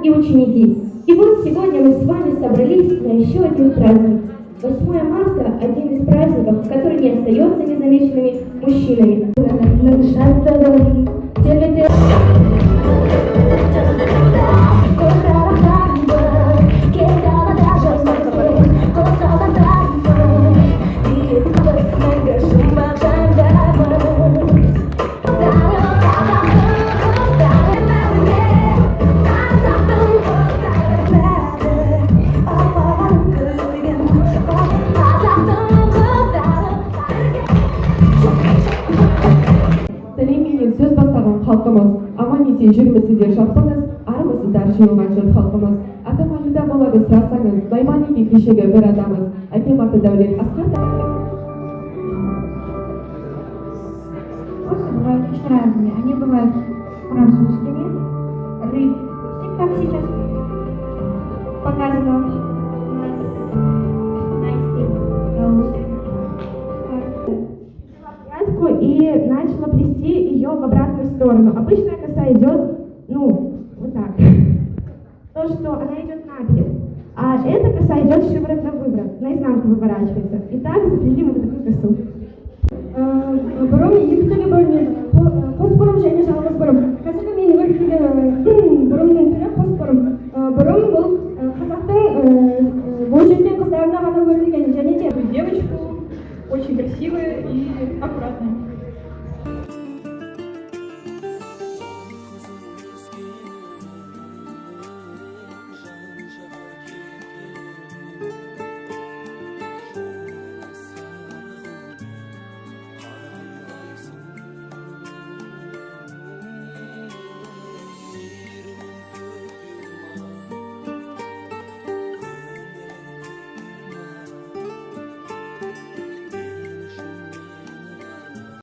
и ученики. И вот сегодня мы с вами собрались на еще один праздник. 8 марта – один из праздников, который не остается незамеченными мужчинами. Söz бастаған халқымыз, аман-есен жүрмісіздер шапқыңыз, армысыздар жиылған жұрт халқымыз. Атам айында болады сұрасаңыз, Найман-Еге кешегі бір адамыз, әкем аты Дәулет Асқар. Вкусы бывают очень разные. Они бывают французскими, рыбными, как сейчас показано у нас и начала плести ее в обратную сторону. Обычная коса идет, вот так. То, что она идет наперед. А эта коса идет шиворот на выворот, наизнанку выворачивается. И так заплели мы вот такую косу. бұрын екі түрі бөлінеді. Қос бұрым және жалғыз бұрым. Қазіргі мен өртілген бұрымның түрі қос бұрым. Бұрым бұл қазақтың бойжеткен қыздарына ғана өрілген және де Девочку очень красивая и аккуратная.